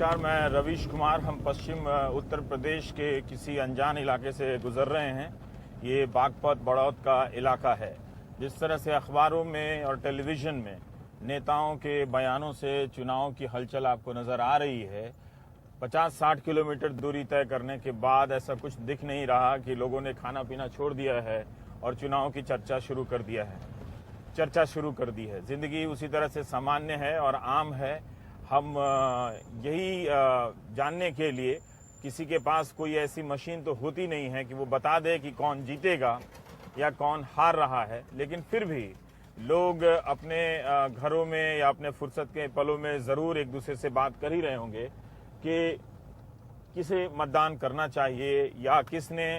नमस्कार, मैं रवीश कुमार। हम पश्चिम उत्तर प्रदेश के किसी अनजान इलाके से गुजर रहे हैं। ये बागपत बड़ौद का इलाका है। जिस तरह से अखबारों में और टेलीविज़न में नेताओं के बयानों से चुनाव की हलचल आपको नज़र आ रही है, 50-60 किलोमीटर दूरी तय करने के बाद ऐसा कुछ दिख नहीं रहा कि लोगों ने खाना पीना छोड़ दिया है और चुनाव की चर्चा शुरू कर दी है। ज़िंदगी उसी तरह से सामान्य है और आम है। हम यही जानने के लिए किसी के पास कोई ऐसी मशीन तो होती नहीं है कि वो बता दे कि कौन जीतेगा या कौन हार रहा है, लेकिन फिर भी लोग अपने घरों में या अपने फुर्सत के पलों में ज़रूर एक दूसरे से बात कर ही रहे होंगे कि किसे मतदान करना चाहिए या किसने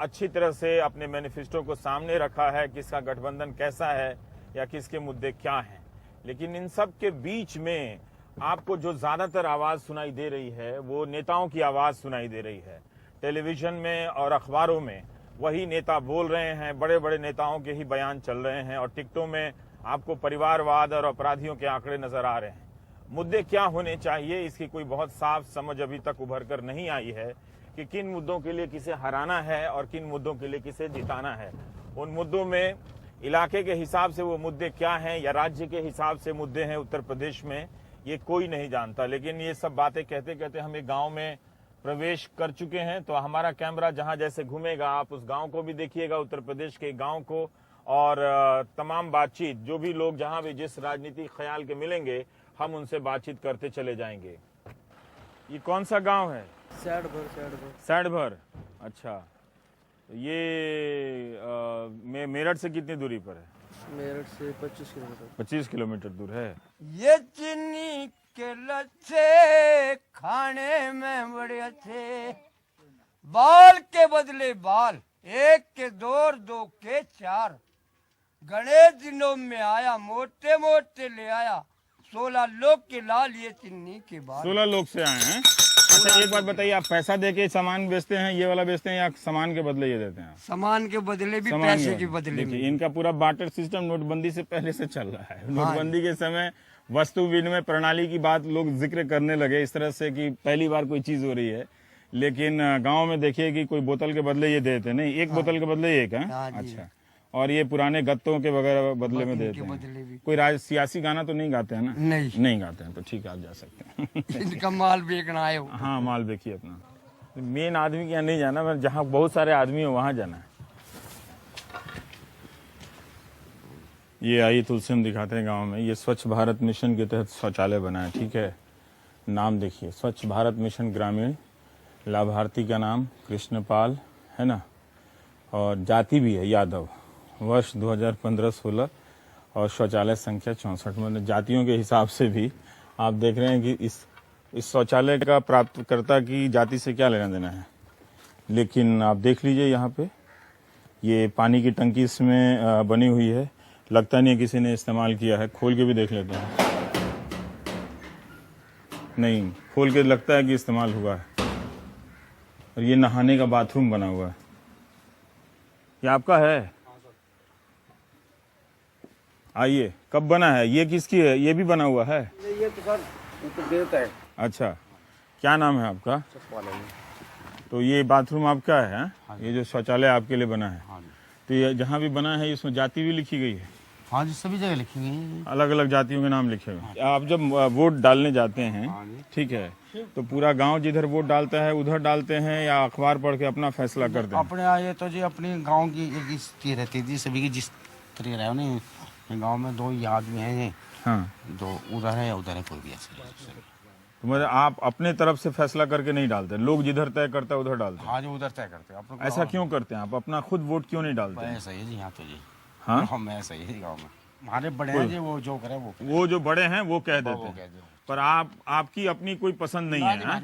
अच्छी तरह से अपने मैनिफेस्टो को सामने रखा है, किसका गठबंधन कैसा है या किसके मुद्दे क्या हैं। लेकिन इन सब के बीच में आपको जो ज़्यादातर आवाज़ सुनाई दे रही है वो नेताओं की आवाज़ सुनाई दे रही है। टेलीविज़न में और अखबारों में वही नेता बोल रहे हैं, बड़े बड़े नेताओं के ही बयान चल रहे हैं और टिकटों में आपको परिवारवाद और अपराधियों के आंकड़े नज़र आ रहे हैं। मुद्दे क्या होने चाहिए, इसकी कोई बहुत साफ समझ अभी तक उभर कर नहीं आई है कि किन मुद्दों के लिए किसे हराना है और किन मुद्दों के लिए किसे जिताना है। उन मुद्दों में इलाके के हिसाब से वो मुद्दे क्या हैं या राज्य के हिसाब से मुद्दे हैं उत्तर प्रदेश में, ये कोई नहीं जानता। लेकिन ये सब बातें कहते कहते हम एक गांव में प्रवेश कर चुके हैं, तो हमारा कैमरा जहां जैसे घूमेगा आप उस गांव को भी देखिएगा, उत्तर प्रदेश के गांव को, और तमाम बातचीत जो भी लोग जहां भी जिस राजनीतिक ख्याल के मिलेंगे हम उनसे बातचीत करते चले जाएंगे। ये कौन सा गाँव है? सैडभर। अच्छा, ये मेरठ से कितनी दूरी पर है? मेरठ से 25 किलोमीटर। 25 किलोमीटर दूर है। ये चीनी के लच्छे खाने में बड़े अच्छे, बाल के बदले बाल, एक के दो के चार, गणेश दिनों में आया मोटे मोटे ले आया, 16 लोग के लाल ये चीनी के बाल। 16 लोग से आए हैं। अच्छा, एक बात बताइए, आप पैसा देके सामान बेचते हैं, ये वाला बेचते हैं या सामान के बदले ये देते हैं? सामान के बदले भी, पैसे के बदले भी। इनका पूरा बार्टर सिस्टम नोटबंदी से पहले से चल रहा है। नोटबंदी के समय वस्तु विनिमय प्रणाली की बात लोग जिक्र करने लगे इस तरह से कि पहली बार कोई चीज हो रही है। लेकिन गांव में देखिए कि कोई बोतल के बदले ये देते नहीं, एक बोतल के बदले एक है। अच्छा, और ये पुराने गत्तों के वगैरह बदले में देते हैं। कोई सियासी गाना तो नहीं गाते हैं ना? नहीं गाते हैं, तो ठीक है, आप जा सकते हैं। इनका माल बेचना है। हाँ, माल बेचिए अपना। मेन आदमी के यहाँ नहीं जाना, मैं जहाँ बहुत सारे आदमी हो वहाँ जाना है। ये आइए तुलसी हम दिखाते हैं गांव में। ये स्वच्छ भारत मिशन के तहत शौचालय बना है, ठीक है। नाम देखिए, स्वच्छ भारत मिशन ग्रामीण, लाभार्थी का नाम कृष्णपाल है ना, और जाति भी है यादव, वर्ष 2015-16 और शौचालय संख्या 64। मतलब जातियों के हिसाब से भी आप देख रहे हैं कि इस शौचालय का प्राप्तकर्ता की जाति से क्या लेना देना है। लेकिन आप देख लीजिए यहाँ पे ये पानी की टंकी इसमें बनी हुई है, लगता नहीं है किसी ने इस्तेमाल किया है। खोल के भी देख लेते हैं। नहीं, खोल के लगता है कि इस्तेमाल हुआ है। और ये नहाने का बाथरूम बना हुआ है। ये आपका है? आइए, कब बना है? ये किसकी है? ये भी बना हुआ है? ये तो सर तो देता है। अच्छा, क्या नाम है आपका? तो ये बाथरूम आपका है? हाँ, ये जो शौचालय आपके लिए बना है। हाँ, तो ये जहाँ भी बना है इसमें जाति भी लिखी गई है? हाँ जी, सभी जगह लिखी गई है। अलग अलग जातियों के नाम लिखे हुए। हाँ। आप जब वोट डालने जाते हैं, हाँ, ठीक है, तो पूरा गांव जिधर वोट डालता है उधर डालते हैं या अखबार पढ़ के अपना फैसला करते हैं? अपने आए तो जी अपनी गांव की एक स्थिति रहती थी, सभी की जिस तरीके रहे नहीं। गांव में 2 आदमी हैं। हाँ, 2 उधर है या उधर है, कोई भी ऐसे। तो मतलब आप अपने तरफ से फैसला करके नहीं डालते, लोग जिधर तय करता है उधर डालते हैं? हाँ जी, उधर तय करते हैं। ऐसा क्यों करते हैं आप? अपना खुद वोट क्यों नहीं डालते? ऐसा ही है जी, यहाँ तो जी। हाँ, हम ऐसा ही है गाँव में। हमारे बड़े हैं जी, वो जो करे वो जो बड़े हैं वो कह देते हैं। पर आपकी अपनी कोई पसंद नहीं है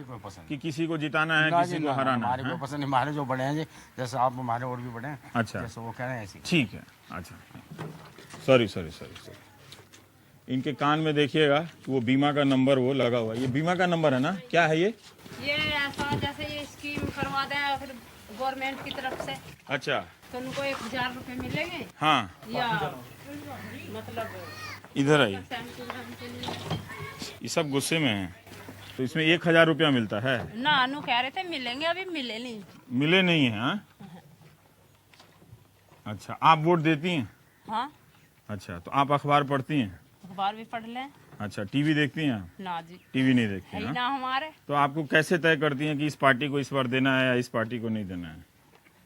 कि किसी को जिताना है, किसी को हराना है? हमारी कोई पसंद नहीं। हमारे जो बड़े हैं जी, जैसे आप हमारे और भी बड़े हैं। अच्छा, जैसे वो कह रहे हैं ऐसे। ठीक है। अच्छा, सॉरी। इनके कान में देखिएगा वो बीमा का नंबर वो लगा हुआ है। ये बीमा का नंबर है ना? क्या है ये ऐसा जैसे ये स्कीम करवा दें फिर गवर्नमेंट की तरफ से। अच्छा, तो उनको 1000 रुपए मिलेंगे। हाँ, या मतलब इधर आइए। ये सब गुस्से में हैं। तो इसमें 1000 रुपया मिलता है? ना अनु कह रहे थे मिलेंगे, अभी मिले नहीं। मिले नहीं है? हाँ? अच्छा, आप वोट देती हैं? हाँ। अच्छा, तो आप अखबार पढ़ती हैं? अखबार भी पढ़ लें। अच्छा, टीवी देखती हैं आप? ना जी, टीवी नहीं देखती है हैं? ही ना हमारे। तो आपको कैसे तय करती हैं कि इस पार्टी को इस बार देना है या इस पार्टी को नहीं देना है?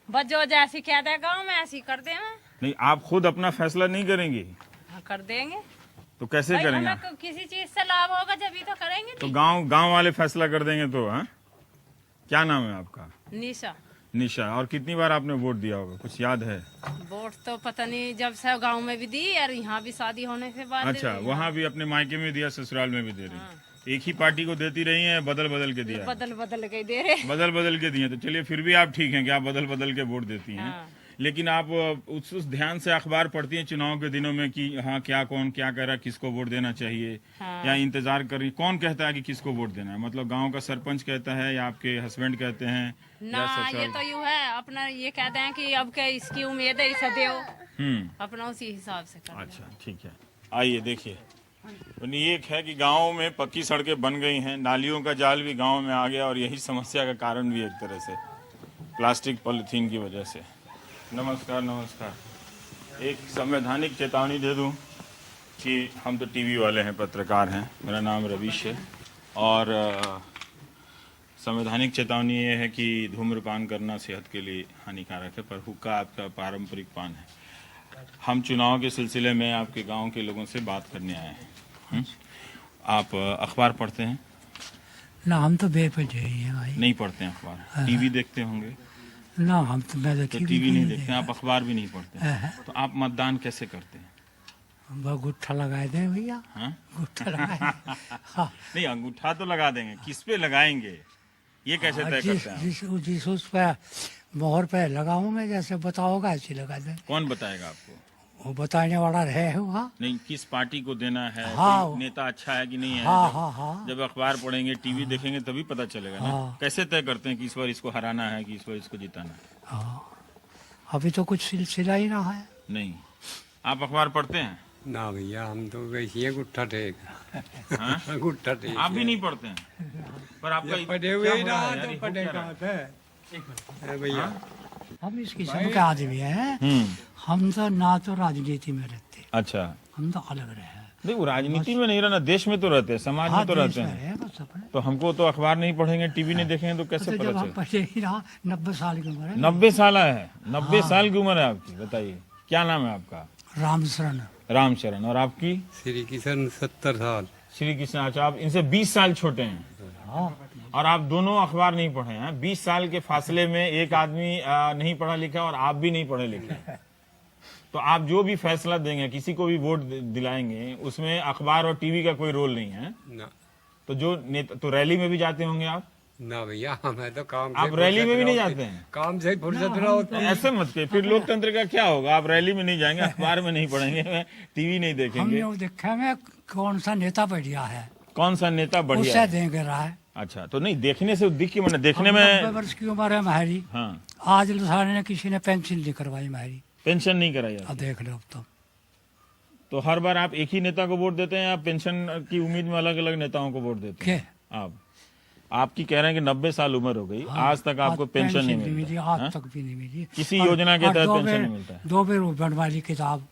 बस जो जैसी कह दे गाँव में ऐसी कर दे। नहीं, आप खुद अपना फैसला नहीं करेंगी? हाँ, कर देंगे। तो कैसे भाई करेंगे? हमें किसी चीज से लाभ होगा जब ही तो करेंगे। तो गांव वाले फैसला कर देंगे तो? हाँ, क्या नाम है आपका? निशा। निशा। और कितनी बार आपने वोट दिया होगा, कुछ याद है? वोट तो पता नहीं, जब से गांव में भी दी और यहाँ भी शादी होने के बाद। अच्छा, वहाँ भी अपने मायके में दिया, ससुराल में भी दे रही हैं। एक ही पार्टी को देती रही हैं, बदल बदल के दिया है? बदल बदल के दे रहे। बदल बदल के दिए। तो चलिए, फिर भी आप ठीक हैं कि आप बदल बदल के वोट देती हैं। हाँ। लेकिन आप उस ध्यान से अखबार पढ़ती हैं चुनाव के दिनों में कि हाँ क्या कौन क्या कह रहा है, किसको वोट देना चाहिए? हाँ। या इंतजार कर रही, कौन कहता है कि किसको वोट देना है? मतलब गांव का सरपंच कहता है या आपके हस्बैंड कहते हैं? ना ये तो यूँ है, अपना ये कहते हैं कि अब क्या इसकी उम्मीद है, इसे दो। अपना उसी हिसाब से कर। अच्छा, ठीक है। आइए देखिए, एक है कि गांव में पक्की सड़कें बन गई हैं, नालियों का जाल भी गांव में आ गया, और यही समस्या का कारण भी एक तरह से प्लास्टिक पॉलीथीन की वजह से। नमस्कार। नमस्कार। एक संवैधानिक चेतावनी दे दूं कि हम तो टीवी वाले हैं, पत्रकार हैं, मेरा नाम रवीश है, और संवैधानिक चेतावनी ये है कि धूम्रपान करना सेहत के लिए हानिकारक है, पर हुक्का आपका पारंपरिक पान है। हम चुनाव के सिलसिले में आपके गांव के लोगों से बात करने आए हैं। आप अखबार पढ़ते हैं? ना, हम तो बेपजे ही हैं भाई। नहीं पढ़ते हैं अखबार? टीवी देखते होंगे? ना, हम तो मैं तो टीवी नहीं देखते, आप अखबार भी नहीं पढ़ते हैं। तो आप मतदान कैसे करते हैं? बस गुट्ठा लगाए दें भैया। हाँ? गुट्ठा लगाए दें। हाँ। नहीं, अंगूठा तो लगा देंगे, किस पे लगाएंगे ये कैसे तय करते हैं? जिस उस पे मोहर पे लगाऊं मैं, जैसे बताओगा ऐसे लगा दें। कौन बताएगा आपको? वो बताने वाला रहे होगा। नहीं, किस पार्टी को देना है? हाँ। कोई नेता अच्छा है कि नहीं है? हाँ, हाँ, हाँ। जब अखबार पढ़ेंगे, टीवी देखेंगे, तभी पता चलेगा ना। हाँ। कैसे तय करते हैं कि इस बार इसको हराना है कि इस बार इसको जिताना है? हाँ, अभी तो कुछ सिलसिला ही ना है। नहीं। आप अखबार पढ़ते हैं? ना भैया, हम तो वैसे गुट्ठा टेक। हाँ? गुट्ठा टेक। आप भी नहीं पढ़ते हैं? पर आपका पढ़े हुए ही क्या हो रहा रहा है यार, तो ये पढ़े हो क्या कहाँ थे भैया? हम इस किस्म के आदमी हैं। रहा है? हम तो ना तो राजनीति में रहते, अच्छा। हम तो अलग रहे। नहीं, वो राजनीति में नहीं रहना, देश में तो रहते हैं, समाज में तो रहते हैं। बस अपने। तो हमको तो अखबार नहीं पढ़ेंगे, टीवी नहीं देखेंगे, तो कैसे तो पता जब हम चलेगा? पढ़े ही रहा, 90 साल की उम्र है। 90 साल है? 90 साल की उम्र है आपकी? बताइए, क्या नाम है आपका? रामशरण। रामचरण। और आपकी? श्री किशन 70 साल। श्री कृष्ण। अच्छा, आप इनसे 20 साल छोटे हैं, और आप दोनों अखबार नहीं पढ़े हैं। 20 साल के फासले में एक आदमी नहीं पढ़ा लिखा और आप भी नहीं पढ़े लिखे। तो आप जो भी फैसला देंगे, किसी को भी वोट दिलाएंगे, उसमें अखबार और टीवी का कोई रोल नहीं है ना तो जो नेता, तो रैली में भी जाते होंगे आप? ना भैया, हमें तो काम से आप रैली में भी नहीं फुर्सत जाते हैं? काम से फुर्सत ना होती। ऐसे मत कहिए, फिर लोकतंत्र का क्या होगा? आप रैली में नहीं जाएंगे, अखबार में नहीं पढ़ेंगे, टीवी नहीं देखेंगे। हमने वो देखा में कौन सा नेता बढ़िया है, कौन सा नेता बढ़िया उससे है? देंगे रहा है। अच्छा, तो नहीं देखने से दिख के मैंने देखने 90 में। वर्ष की उम्र है हमारी। हाँ, आज लसाने ने किसी ने पेंशन नहीं करवाई हमारी। पेंशन नहीं कराई आप? अब देख लो। अब तो हर बार आप एक ही नेता को वोट देते हैं या पेंशन की उम्मीद में अलग अलग नेताओं को वोट देते हैं? आप आपकी कह रहे हैं कि 90 साल उम्र हो गई, आज तक आपको पेंशन नहीं मिली? आज तक भी नहीं मिली। किसी योजना के तहत पेंशन नहीं मिलता है? 2 बेर बनवा ली किताब,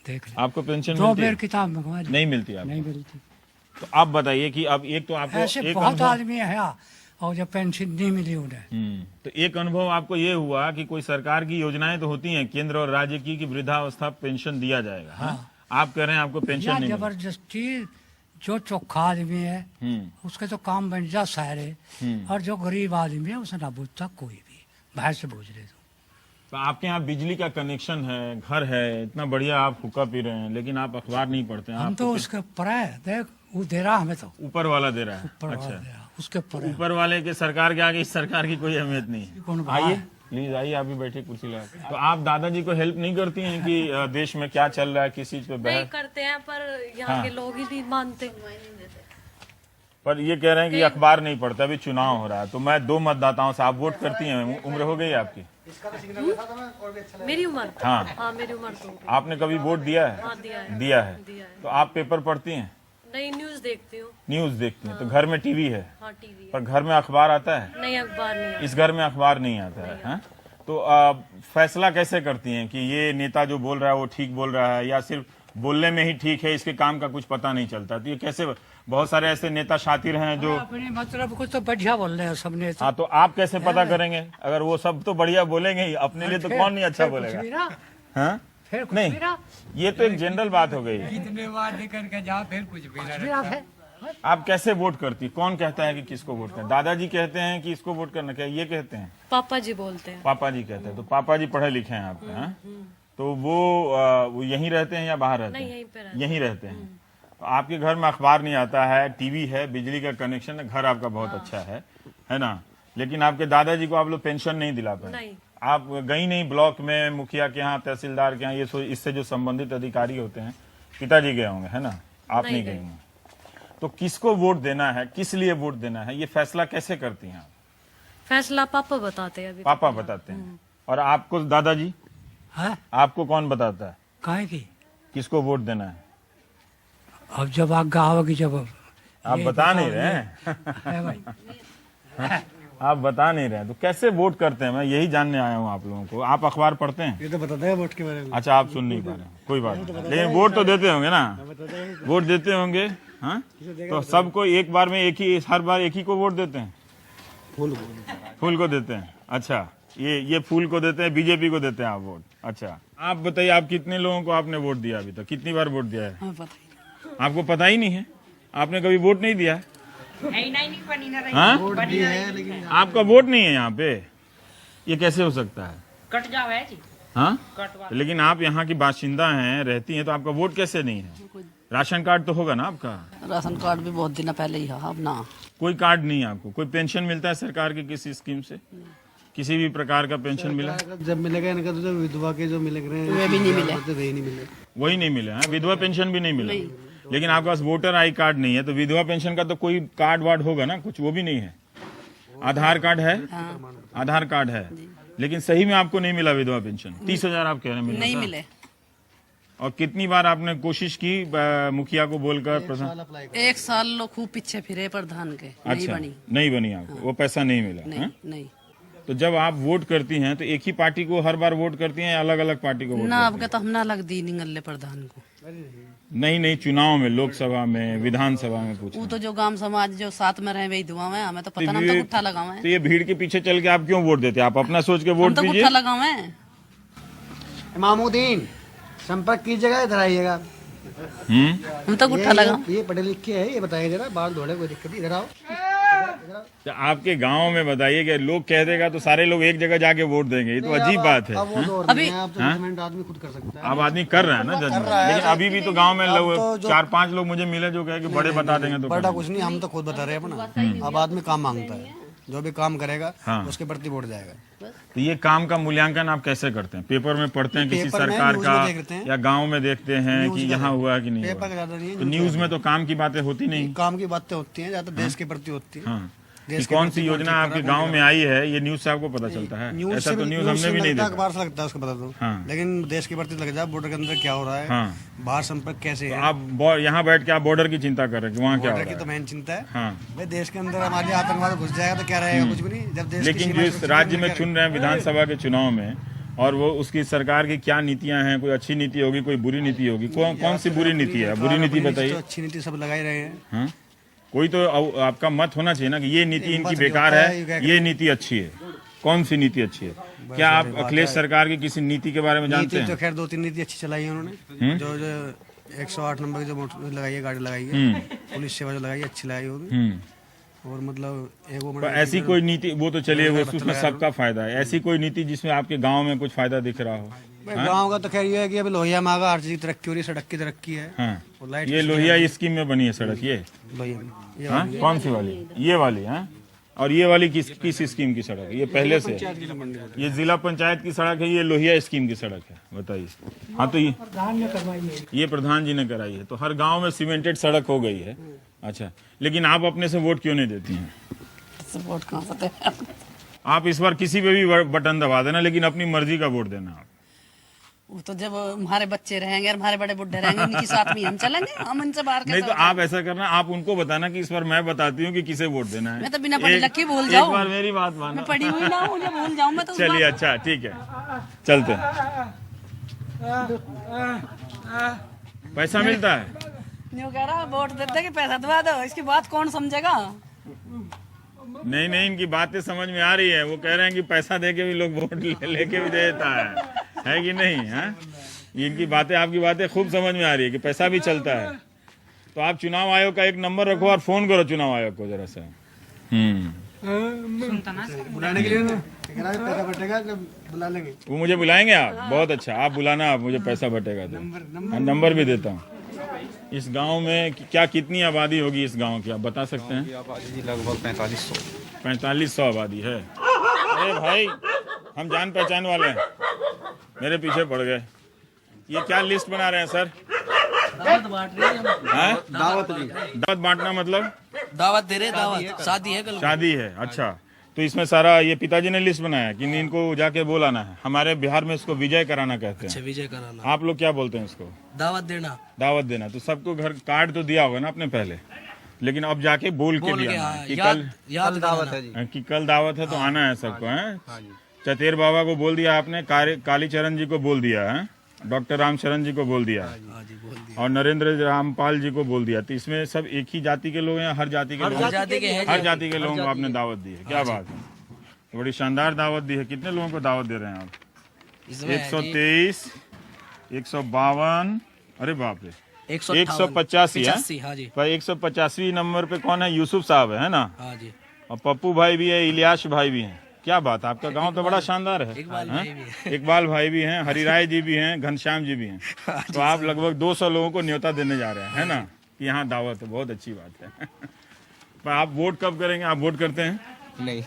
देख लो। आपको पेंशन 2 मिलती बेर है? किताब मंगवा ली, नहीं मिलती आपको? नहीं मिलती। तो आप बताइए कि अब एक तो आपको ऐसे एक बहुत अनुभव। आदमी है और जब पेंशन नहीं मिली उन्हें। तो एक अनुभव आपको ये हुआ कि कोई सरकार की योजनाएं तो होती हैं केंद्र और राज्य की कि वृद्धावस्था पेंशन दिया जाएगा। हाँ? आप कह रहे हैं आपको पेंशन नहीं मिली। जबरदस्ती जो चोखा आदमी है उसके तो काम बन जा सारे, और जो गरीब आदमी है उसे ना पूछता कोई भी, बाहर से पूछ रहे। तो आपके यहाँ बिजली का कनेक्शन है, घर है, इतना बढ़िया, आप हुक्का पी रहे हैं, लेकिन आप अखबार नहीं पढ़ते हैं। हम तो उसके ऊपर है, देख वो दे रहा हमें, तो ऊपर वाला दे रहा है? ऊपर वाला दे रहा, उसके ऊपर है। ऊपर वाले के सरकार के आगे इस सरकार की कोई अहमियत नहीं है। कौन आइए प्लीज, आइए, आप भी बैठे कुर्सी लगा के। तो आप दादाजी को हेल्प नहीं करती हैं कि देश में क्या चल रहा है, किस चीज पे नहीं बहस? करते हैं, पर यहाँ के लोग ही नहीं मानते। पर ये कह रहे हैं कि अखबार नहीं पढ़ता, अभी चुनाव हो रहा है। तो मैं 2 मतदाताओं से, आप वोट करती हैं, उम्र हो गई आपकी? मेरी उम्र? हाँ। हाँ, मेरी उम्र तो आपने कभी वोट दिया है? हाँ, दिया है। दिया है। दिया है। तो आप पेपर पढ़ती हैं? नहीं, न्यूज देखती हूँ। न्यूज देखती हैं तो घर में टीवी है, हाँ, टीवी पर घर में अखबार आता है? नहीं, अखबार नहीं आता। इस घर में अखबार नहीं आता है, हाँ? तो फैसला कैसे करती हैं कि ये नेता जो बोल रहा है वो ठीक बोल रहा है या सिर्फ बोलने में ही ठीक है, इसके काम का कुछ पता नहीं चलता? तो ये कैसे, बहुत सारे ऐसे नेता शातिर हैं जो अपने मतलब कुछ तो बढ़िया बोल रहे हैं सबने तो। हाँ, तो आप कैसे पता करेंगे? अगर वो सब तो बढ़िया बोलेंगे ही, अपने लिए तो कौन नहीं अच्छा बोलेगा? हाँ, फिर कुछ नहीं, भी ना, ये तो एक जनरल बात हो गई। कितने बार लेकर के जाओ फिर कुछ भी ना है। आप कैसे वोट करती? कौन कहता है कि किसको वोट करना? दादाजी कहते हैं कि इसको वोट करना, क्या ये कहते हैं? पापा जी बोलते हैं। पापा जी कहते हैं। तो पापा जी पढ़े लिखे हैं आपके, हाँ? तो वो यहीं रहते हैं या बाहर रहते नहीं, हैं? यहीं पे रहते यहीं रहते हैं। तो आपके घर में अखबार नहीं आता है, टीवी है, बिजली का कनेक्शन है, घर आपका बहुत अच्छा है ना? लेकिन आपके दादाजी को आप लोग पेंशन नहीं दिला पाए। नहीं। आप गई नहीं ब्लॉक में, मुखिया के यहाँ, तहसीलदार के यहाँ, ये इससे जो संबंधित अधिकारी होते हैं, पिताजी गए होंगे, है ना? आप नहीं गए होंगे। तो किसको वोट देना है, किस लिए वोट देना है, ये फैसला कैसे करती हैं आप? फैसला पापा बताते हैं अभी। पापा बताते हैं। और आपको दादाजी, है आपको कौन बताता है काहे की? किसको वोट देना है? अब जब आज्ञा होगी, जब आप ये बता नहीं बताओ, रहे हैं। है भाई। आप बता नहीं रहे हैं, तो कैसे वोट करते हैं? मैं यही जानने आया हूँ आप लोगों को। आप अखबार पढ़ते हैं? ये तो बताता है वोट के बारे में। अच्छा, आप सुन नहीं पा रहे हैं, कोई बात नहीं, लेकिन वोट तो देते होंगे ना? वोट देते होंगे, हाँ? तो सबको एक बार में एक ही, हर बार एक ही को वोट देते हैं? फूल को देते हैं। अच्छा, ये फूल को देते हैं, बीजेपी को देते हैं आप वोट? अच्छा, आप बताइए, आप कितने लोगों को आपने वोट दिया अभी तक? कितनी बार वोट दिया है? आपको पता ही नहीं है? आपने कभी वोट नहीं दिया? हाँ? आपका वोट नहीं है यहाँ पे? ये कैसे हो सकता है? कट जाओ है जी। हाँ? लेकिन आप यहाँ की बाशिंदा हैं, रहती हैं, तो आपका वोट कैसे नहीं है? राशन कार्ड तो होगा ना आपका? राशन कार्ड भी बहुत दिन पहले ही है, अब ना। कोई कार्ड नहीं है आपको? कोई पेंशन मिलता है सरकार की किसी स्कीम से? किसी भी प्रकार का पेंशन मिला? जब मिलेगा इनका तो जो विधवा के जो मिल रहे हैं वे भी नहीं मिले। वही नहीं मिले। वही नहीं मिला है, विधवा पेंशन भी नहीं मिला। लेकिन आपके पास वोटर आई कार्ड नहीं है, तो विधवा पेंशन का तो कोई कार्ड वार्ड होगा ना कुछ? वो भी नहीं है। आधार कार्ड है? आधार कार्ड है, लेकिन सही में आपको नहीं मिला विधवा पेंशन? 30,000 आप कह रहे हैं नहीं मिले। और कितनी बार आपने कोशिश की मुखिया को बोलकर? प्रधान, 1 साल लोग खूब पीछे फिरे प्रधान के, नहीं अच्छा, बनी। नहीं बनी आपको? वो पैसा नहीं मिला? नहीं, हाँ? नहीं तो जब आप वोट करती हैं तो एक ही पार्टी को हर बार वोट करती हैं या अलग अलग पार्टी को वोट ना, करती अब के तो हम ना लग दी निगले प्रधान को। हैं? नहीं, चुनाव में, लोकसभा में, विधानसभा में पूछा। वो तो जो गांव समाज जो साथ में रहे वही दुआ में, हमें तो पता ना, हम तो गुट्ठा लगावे। तो ये भीड़ के पीछे चल के आप क्यों वोट देते हैं? आप अपना सोच के हम वोट तो दीजिए। गुट्ठा लगावे। इमामुद्दीन, संपर्क कीजिएगा, इधर आइएगा। हम तो गुट्ठा लगावे। ये पढ़े लिखे है, ये बताइए जरा, बाल धोड़े कोई दिक्कत नहीं, इधर आओ। तो आपके गांव में बताइए कि लोग कह देगा तो सारे लोग एक जगह जाके वोट देंगे, ये तो अजीब बात है। अब वो दौर नहीं है, अब तो जजमेंट आदमी खुद कर सकता है। अब आदमी कर रहा है ना जजमेंट, लेकिन अभी भी तो गांव में लोग 4-5 लोग मुझे मिले जो कहे कि बड़े बता देंगे तो बड़ा कुछ नहीं, हम तो खुद बता रहे हैं अपना। अब आदमी काम मांगता है, जो भी काम करेगा हाँ। उसके प्रति वोट जाएगा। तो ये काम का मूल्यांकन आप कैसे करते हैं? पेपर में पढ़ते हैं किसी पेपर में, सरकार न्यूज़ का, में देखते हैं। या गांव में देखते हैं कि यहाँ हुआ कि नहीं पेपर का हुआ? ज्यादा नहीं है, तो न्यूज में तो काम की बातें होती नहीं। काम की बातें होती हैं, ज्यादा देश के प्रति होती है। हाँ, कि कौन सी योजना आपके गांव में आई है ये न्यूज से आपको पता चलता है? ऐसा तो न्यूज हमने भी नहीं देखा। अखबार से लगता है उसको पता तो, हाँ। लेकिन देश के प्रति लग जाए, बॉर्डर के अंदर क्या हो रहा है, हाँ। बाहर संपर्क कैसे है, आप यहाँ बैठ के आप बॉर्डर की चिंता कर रहे हैं कि वहाँ क्या हो बॉर्डर रहा की तो है? मेन चिंता है। हाँ। भाई देश के अंदर हमारे आतंकवाद घुस जाएगा तो क्या रहेगा, कुछ भी नहीं। जब देश की लेकिन सीमा जिस सुरक्षित राज्य रहेगी, में क्या चुन रहे हैं विधानसभा के चुनाव में, और वो उसकी सरकार की क्या नीतियां हैं, कोई अच्छी नीति होगी, कोई बुरी नीति होगी, कौन सी बुरी नीति है? बुरी नीति बताइए। तो अच्छी नीति सब लगाई रहे हैं। हाँ? कोई तो आपका मत होना चाहिए ना कि ये नीति इनकी बेकार है, ये नीति अच्छी है। कौन सी नीति अच्छी है? क्या आप अखिलेश सरकार की किसी नीति के बारे में जानते नीति तो हैं? खैर 2-3 नीति अच्छी चलाई है उन्होंने। जो 108 नंबर की जो मोटर लगाई है, गाड़ी लगाई है, पुलिस सेवा जो लगाई है, अच्छी लगाई होगी। और मतलब एक वो पर ऐसी कोई नीति, वो तो चलिए वो उसमें सबका फायदा है, ऐसी कोई नीति जिसमें आपके गांव में कुछ फायदा दिख रहा हो? गांव का तो खैर ये है कि अभी लोहिया मांगा, हर चीज की तरक्की हो रही है, सड़क की तरक्की है। हाँ। और लाइट ये लोहिया स्कीम में बनी है सड़क, ये लोहिया में। ये हाँ? कौन सी वाली? ये वाली? हाँ। और ये वाली किस स्कीम की सड़क है? ये पहले से है? ये जिला पंचायत की सड़क है, ये लोहिया स्कीम की सड़क है, बताइए। हाँ, तो ये प्रधान जी ने कराई है, तो हर गांव में सीमेंटेड सड़क हो गई है। अच्छा, लेकिन आप अपने से वोट क्यों नहीं देती हैं? वोट कहाँ से आप इस बार किसी पे भी बटन दबा देना, लेकिन अपनी मर्जी का वोट देना। आप वो तो जब हमारे बच्चे रहेंगे और हमारे बड़े बुढ़े रहेंगे उनके साथ में हम चलेंगे, हम उनसे बाहर नहीं कैसे तो आप ऐसा करना, आप उनको बताना कि इस बार मैं बताती हूँ कि किसे वोट देना है। मैं तो बिना पढ़े लिखे भूल एक जाऊं। बार मेरी बात मानो। मैं पढ़ी हुई ना हूँ, मुझे भूल जाऊं मैं तो उस चलिए बात- अच्छा ठीक है, चलते हैं। पैसा मिलता है? न्यू कह रहा वोट देते कि पैसा दबा दो, इसकी बात कौन समझेगा। नहीं नहीं, इनकी बातें समझ में आ रही है। वो कह रहे हैं कि पैसा दे के भी लोग वोट लेके भी देता है कि नहीं? है इनकी बातें, आपकी बातें खूब समझ में आ रही है कि पैसा भी चलता है। तो आप चुनाव आयोग का एक नंबर रखो और फोन करो चुनाव आयोग को जरा सा। बुलाने के लिए ना पैसा बटेगा जब बुला लेंगे। वो मुझे बुलाएंगे आप? बहुत अच्छा, आप बुलाना, आप मुझे पैसा बटेगा तो नंबर भी देता हूँ। इस गांव में क्या कितनी आबादी होगी इस गांव की, आप बता सकते हैं? आबादी लगभग 4500। 4500 आबादी है। अरे भाई, हम जान पहचान वाले हैं, मेरे पीछे पड़ गए। ये क्या लिस्ट बना रहे हैं सर? दावत बांट रहे हैं हम। हैं? दावत बांटना मतलब? दावत दे रहे, दावत शादी है कल। शादी है, अच्छा। तो इसमें सारा ये पिताजी ने लिस्ट बनाया कि इनको जाके बोलाना है। हमारे बिहार में इसको विजय कराना कहते हैं। विजय कराना, आप लोग क्या बोलते हैं इसको? दावत देना। दावत देना। तो सबको घर कार्ड तो दिया होगा ना आपने पहले, लेकिन अब जाके बोल के दिया कि याद दावत है जी। कि कल दावत है तो आना है सबको। है चतेर बाबा को बोल दिया आपने, कालीचरण जी को बोल दिया है, डॉक्टर रामचरण जी को बोल दिया और नरेंद्र रामपाल जी को बोल दिया। तो इसमें सब एक ही जाति के लोग हैं? हर जाति के लोग? हर जाति के लोगों को आपने दावत दी है। क्या बात है, बड़ी शानदार दावत दी है। कितने लोगों को दावत दे रहे हैं आप? 123, 152, अरे बाप रे, 185 है। पर 185 नंबर पे कौन है? यूसुफ साहब है ना? और पप्पू भाई भी है, इलियास भाई भी हैं। क्या बात, आपका गांव तो बड़ा शानदार है। इकबाल भाई भी हैं, हरिराय जी भी हैं, घनश्याम जी भी हैं। तो आप लगभग 200 लोगों को न्योता देने जा रहे हैं, है ना? कि यहाँ दावत है, बहुत अच्छी बात है। पर आप वोट कब करेंगे? आप वोट करते हैं? नहीं,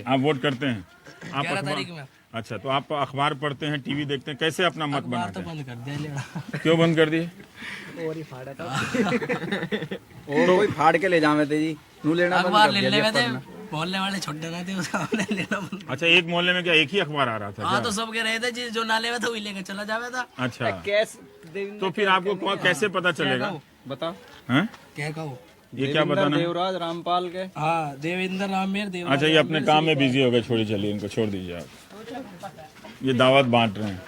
आप वोट करते हैं? आप अखबार, अच्छा, तो आप अखबार पढ़ते हैं, टीवी देखते हैं, कैसे अपना मत बनाते हैं? बंद कर दिया। क्यों बंद कर दिए? कोई फाड़ के ले जावे थे जी, नू लेना बंद अखबार कर ले दिया। थे, मोहल्ले वाले छोटे ना थे, उसका हमने लेना बंद। अच्छा, एक मोहल्ले में क्या एक ही अखबार आ रहा था? हाँ, तो सब कह रहे थे जी जो नाले में था वही लेकर चला जावे था। अच्छा, कैस तो फिर आपको कैसे पता चलेगा? बता हैं? क्या कहो? ये क्या बताना है? देवराज रामपाल के। हाँ, देवेंद्र रामेर देवराज। अच्छा, ये अपने काम में बिजी हो गए, छोड़ी, चलिए इनको छोड़ दीजिए आप। ये दावत बांट रहे हैं।